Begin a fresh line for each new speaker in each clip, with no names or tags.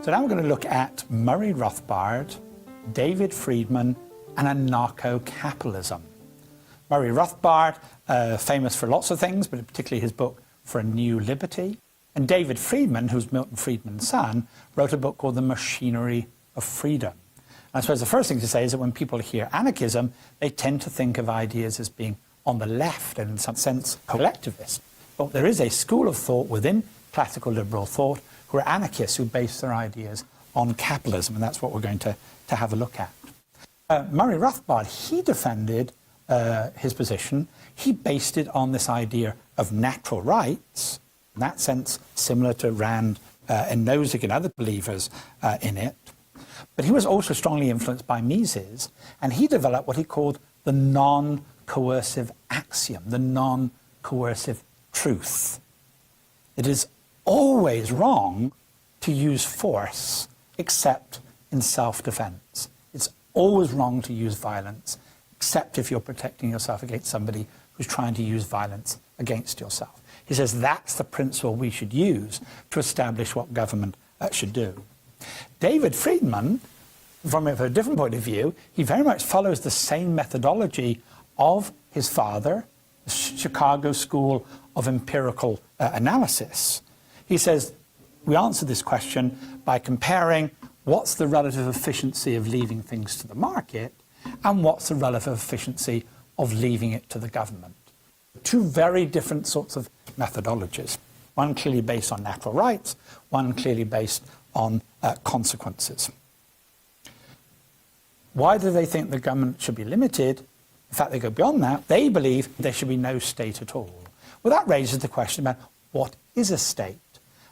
So now we're going to look at Murray Rothbard, David Friedman, and anarcho-capitalism. Murray Rothbard, famous for lots of things, but particularly his book For a New Liberty. And David Friedman, who's Milton Friedman's son, wrote a book called The Machinery of Freedom. And I suppose the first thing to say is that when people hear anarchism, they tend to think of ideas as being on the left and in some sense collectivist. But there is a school of thought within classical liberal thought who are anarchists who base their ideas on capitalism, and that's what we're going to have a look at. Murray Rothbard, he defended his position. He based it on this idea of natural rights, in that sense similar to Rand and Nozick and other believers in it. But he was also strongly influenced by Mises, and he developed what he called the non-coercive axiom, the non-coercive truth. It is always wrong to use force except in self-defense. It's always wrong to use violence except if you're protecting yourself against somebody who's trying to use violence against yourself. He says that's the principle we should use to establish what government should do. David Friedman, from a different point of view, he very much follows the same methodology of his father, the Chicago School of Empirical Analysis. He says, we answer this question by comparing what's the relative efficiency of leaving things to the market and what's the relative efficiency of leaving it to the government. Two very different sorts of methodologies. One clearly based on natural rights, one clearly based on consequences. Why do they think the government should be limited? In fact, they go beyond that. They believe there should be no state at all. Well, that raises the question about what is a state?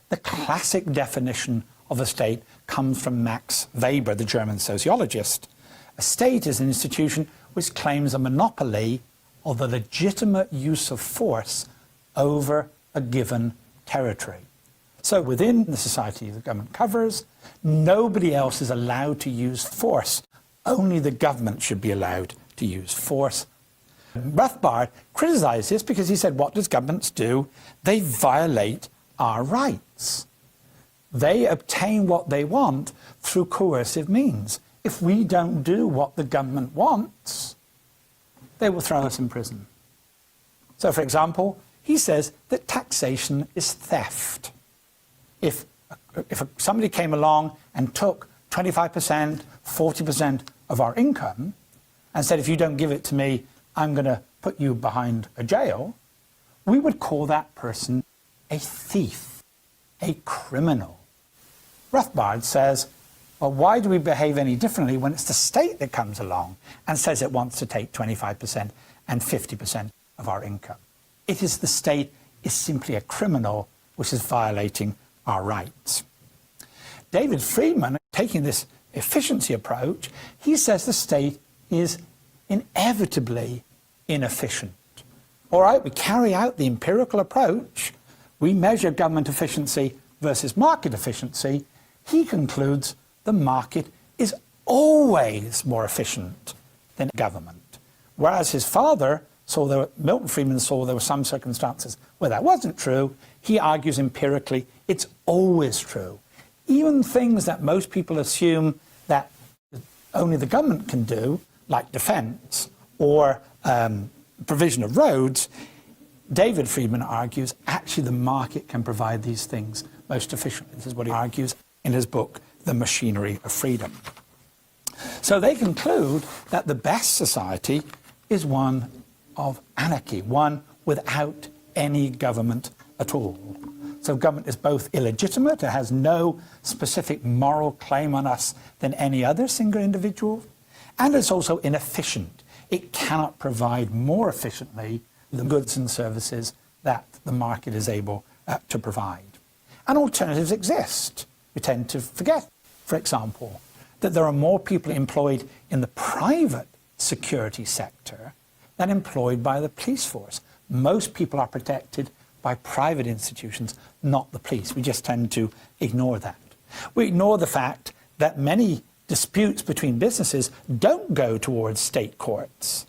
The classic definition of a state comes from Max Weber, the German sociologist. A state is an institution which claims a monopoly of the legitimate use of force over a given territory. So within the society the government covers, nobody else is allowed to use force. Only the government should be allowed to use force. Rothbard criticized this because he said, what does governments do? They violate our rights. They obtain what they want through coercive means. If we don't do what the government wants, they will throw us in prison. So, for example, he says that taxation is theft. If somebody came along and took 25%, 40% of our income and said, if you don't give it to me, I'm going to put you behind a jail, we would call that person a thief, a criminal. Rothbard says, well, why do we behave any differently when it's the state that comes along and says it wants to take 25% and 50% of our income? It is the state is simply a criminal which is violating our rights. David Friedman, taking this efficiency approach, he says the state is inevitably inefficient. All right, we carry out the empirical approach. We measure government efficiency versus market efficiency. He concludes the market is always more efficient than government. Whereas his father Milton Friedman saw there were some circumstances where that wasn't true. He argues empirically it's always true. Even things that most people assume that only the government can do, like defense or provision of roads, David Friedman argues actually the market can provide these things most efficiently. This is what he argues in his book, The Machinery of Freedom. So they conclude that the best society is one of anarchy, one without any government at all. So government is both illegitimate, it has no specific moral claim on us than any other single individual, and it's also inefficient. It cannot provide more efficiently the goods and services that the market is able to provide. And alternatives exist. We tend to forget, for example, that there are more people employed in the private security sector than employed by the police force. Most people are protected by private institutions, not the police. We just tend to ignore that. We ignore the fact that many disputes between businesses don't go towards state courts.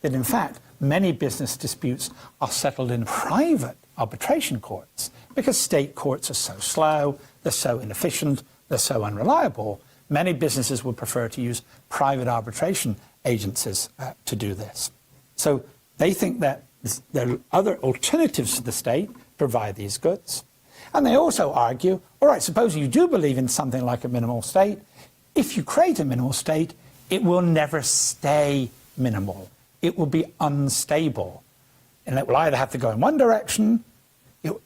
That in fact, many business disputes are settled in private arbitration courts because state courts are so slow, they're so inefficient, they're so unreliable, many businesses would prefer to use private arbitration agencies to do this. So they think that there are other alternatives to the state provide these goods. And they also argue, all right, suppose you do believe in something like a minimal state. If you create a minimal state, it will never stay minimal. It will be unstable. And it will either have to go in one direction,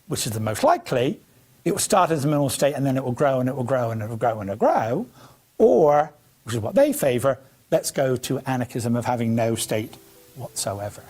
which is the most likely, it will start as a minimal state and then it will grow and it will grow and it will grow and it will grow, or, which is what they favour, let's go to anarchism of having no state whatsoever.